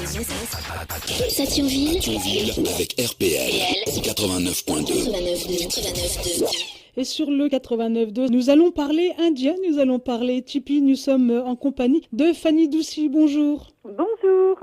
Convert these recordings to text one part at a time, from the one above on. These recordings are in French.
Sathionville avec RPL 89.2. Et sur le 89.2, nous allons parler indien, nous allons parler tipi. Nous sommes en compagnie de Fanny Doucy. Bonjour. Bonjour.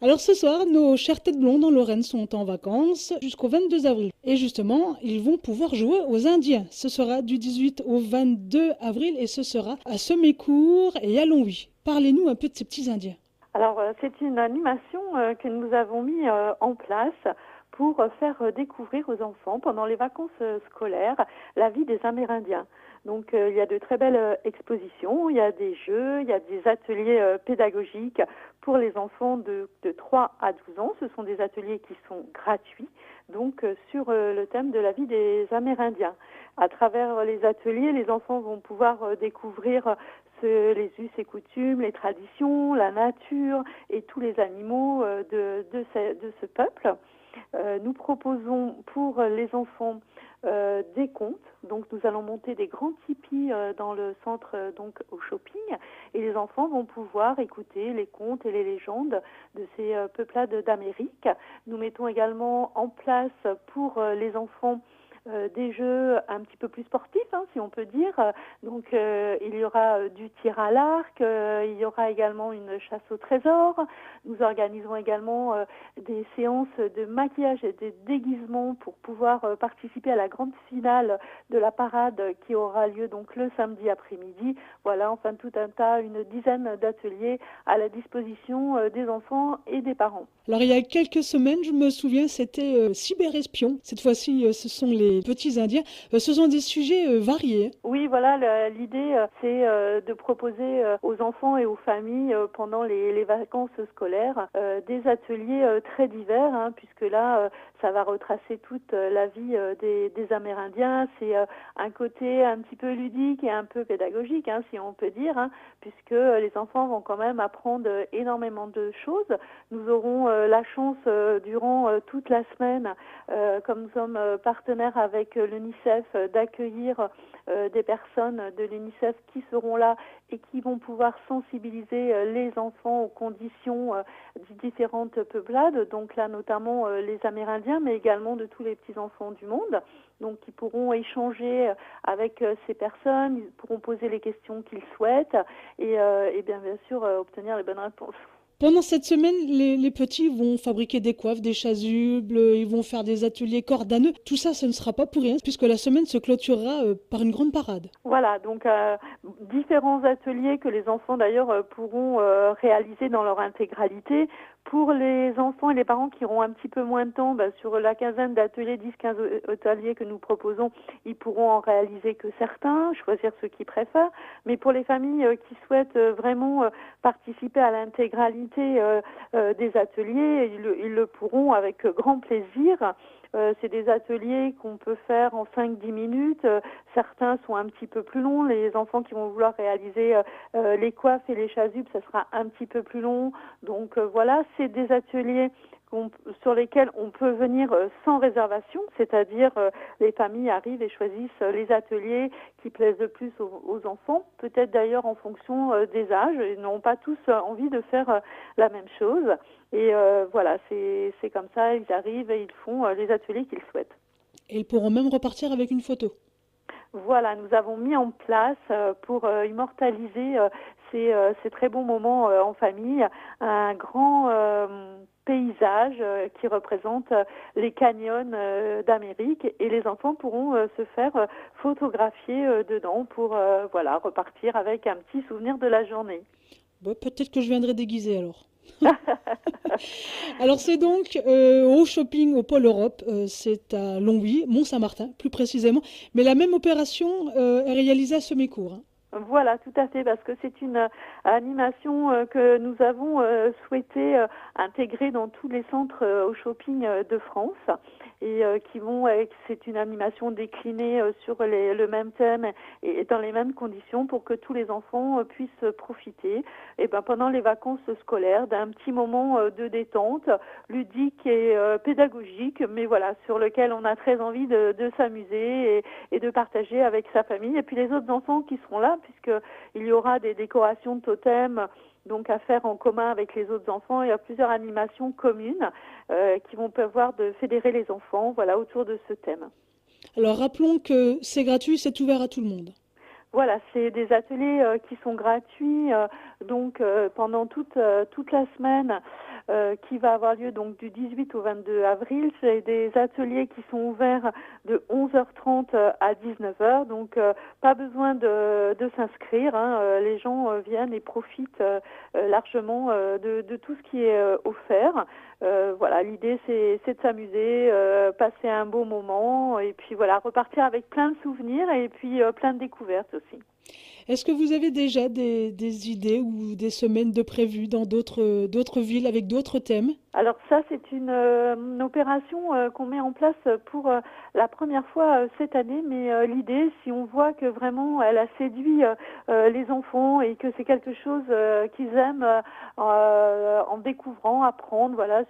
Alors ce soir, nos chères têtes blondes en Lorraine sont en vacances jusqu'au 22 avril. Et justement, ils vont pouvoir jouer aux Indiens. Ce sera du 18 au 22 avril et ce sera à Semécourt et à Longwy. Parlez-nous un peu de ces petits Indiens. Alors c'est une animation que nous avons mis en place pour faire découvrir aux enfants pendant les vacances scolaires la vie des Amérindiens. Donc il y a de très belles expositions, il y a des jeux, il y a des ateliers pédagogiques pour les enfants de 3 à 12 ans. Ce sont des ateliers qui sont gratuits, donc sur le thème de la vie des Amérindiens. À travers les ateliers, les enfants vont pouvoir découvrir les us et coutumes, les traditions, la nature et tous les animaux de ce peuple. Nous proposons pour les enfants des contes. Donc nous allons monter des grands tipis dans le centre donc au shopping et les enfants vont pouvoir écouter les contes et les légendes de ces peuplades d'Amérique. Nous mettons également en place pour les enfants des jeux un petit peu plus sportifs, si on peut dire. Donc il y aura du tir à l'arc, il y aura également une chasse au trésor. Nous organisons également des séances de maquillage et de déguisement pour pouvoir participer à la grande finale de la parade qui aura lieu donc le samedi après-midi. Voilà, enfin tout un tas, une dizaine d'ateliers à la disposition des enfants et des parents. Alors il y a quelques semaines, je me souviens, c'était cyberespion. Cette fois-ci, ce sont les petits Indiens. Ce sont des sujets variés. Oui, voilà, l'idée, c'est de proposer aux enfants et aux familles pendant les vacances scolaires des ateliers très divers, puisque là, ça va retracer toute la vie des Amérindiens. C'est un côté un petit peu ludique et un peu pédagogique, si on peut dire, puisque les enfants vont quand même apprendre énormément de choses. Nous aurons la chance durant toute la semaine, comme nous sommes partenaires avec l'UNICEF, d'accueillir des personnes de l'UNICEF qui seront là et qui vont pouvoir sensibiliser les enfants aux conditions des différentes peuplades, donc là notamment les Amérindiens, mais également de tous les petits-enfants du monde. Donc ils pourront échanger avec ces personnes, ils pourront poser les questions qu'ils souhaitent et bien sûr obtenir les bonnes réponses. Pendant cette semaine, les petits vont fabriquer des coiffes, des chasubles, ils vont faire des ateliers cordes à nœuds. Tout ça, ce ne sera pas pour rien, puisque la semaine se clôturera par une grande parade. Voilà, donc différents ateliers que les enfants d'ailleurs pourront réaliser dans leur intégralité. Pour les enfants et les parents qui auront un petit peu moins de temps, sur la quinzaine d'ateliers, 10-15 ateliers que nous proposons, ils pourront en réaliser que certains, choisir ceux qu'ils préfèrent. Mais pour les familles qui souhaitent vraiment participer à l'intégralité des ateliers, ils le pourront avec grand plaisir. C'est des ateliers qu'on peut faire en 5-10 minutes. Certains sont un petit peu plus longs. Les enfants qui vont vouloir réaliser les coiffes et les chasubles, ça sera un petit peu plus long. Donc voilà, c'est des ateliers sur lesquels on peut venir sans réservation, c'est-à-dire les familles arrivent et choisissent les ateliers qui plaisent le plus aux enfants, peut-être d'ailleurs en fonction des âges. Ils n'ont pas tous envie de faire la même chose. Et voilà, c'est comme ça, ils arrivent et ils font les ateliers qu'ils souhaitent. Et ils pourront même repartir avec une photo. Voilà, nous avons mis en place pour immortaliser ces très bons moments en famille un grand paysage qui représente les canyons d'Amérique et les enfants pourront se faire photographier dedans pour repartir avec un petit souvenir de la journée. Bon, peut-être que je viendrai déguisée alors. Alors c'est donc au shopping au Pôle Europe, c'est à Longwy, Mont-Saint-Martin plus précisément, mais la même opération est réalisée à Semécourt. Voilà, tout à fait, parce que c'est une animation que nous avons souhaité intégrer dans tous les centres au shopping de France et c'est une animation déclinée sur le même thème et dans les mêmes conditions pour que tous les enfants puissent profiter pendant les vacances scolaires d'un petit moment de détente ludique et pédagogique, mais voilà, sur lequel on a très envie de s'amuser et de partager avec sa famille et puis les autres enfants qui seront là, puisqu'il y aura des décorations de totems donc à faire en commun avec les autres enfants. Il y a plusieurs animations communes qui vont pouvoir de fédérer les enfants, voilà, autour de ce thème. Alors rappelons que c'est gratuit, c'est ouvert à tout le monde. Voilà, c'est des ateliers qui sont gratuits donc pendant toute la semaine qui va avoir lieu donc du 18 au 22 avril. C'est des ateliers qui sont ouverts de 11h30 à 19h, donc pas besoin de s'inscrire. Les gens viennent et profitent largement de tout ce qui est offert. Voilà, l'idée c'est de s'amuser, passer un beau moment et puis voilà, repartir avec plein de souvenirs et puis plein de découvertes aussi. Est-ce que vous avez déjà des idées ou des semaines de prévues dans d'autres villes avec d'autres thèmes? Alors ça, c'est une opération qu'on met en place pour la première fois cette année, mais l'idée, si on voit que vraiment elle a séduit les enfants et que c'est quelque chose qu'ils aiment en découvrant, apprendre, voilà,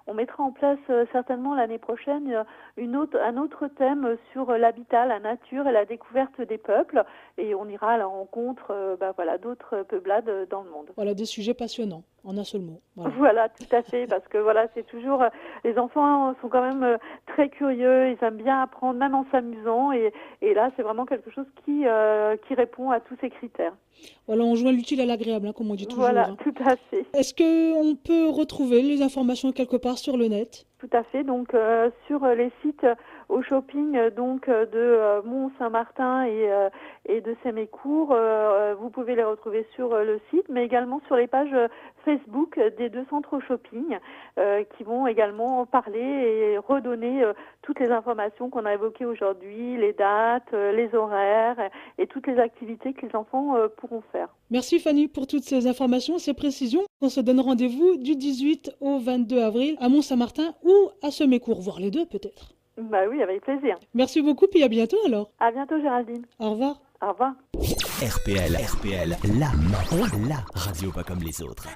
on mettra en place certainement l'année prochaine un autre thème sur l'habitat, la nature et la découverte des peuples, et on ira à la rencontre d'autres peuplades dans le monde. Voilà, des sujets passionnants, en un seul mot. Voilà, tout à fait, parce que voilà, c'est toujours, les enfants sont quand même très curieux, ils aiment bien apprendre, même en s'amusant, et là, c'est vraiment quelque chose qui répond à tous ces critères. Voilà, on joint l'utile à l'agréable, comme on dit toujours. Voilà, tout à fait. Est-ce qu'on peut retrouver les informations quelque part sur le net? Tout à fait, donc sur les sites au shopping donc de Mont-Saint-Martin et de Sémécourt, vous pouvez les retrouver sur le site, mais également sur les pages Facebook des deux centres au shopping qui vont également parler et redonner toutes les informations qu'on a évoquées aujourd'hui, les dates, les horaires et toutes les activités que les enfants pourront faire. Merci Fanny pour toutes ces informations, ces précisions. On se donne rendez-vous du 18 au 22 avril à Mont-Saint-Martin ou à Sémécourt, voire les deux peut-être. Bah oui, avec plaisir. Merci beaucoup, puis à bientôt alors. À bientôt Géraldine. Au revoir. Au revoir. RPL, la radio pas comme les autres.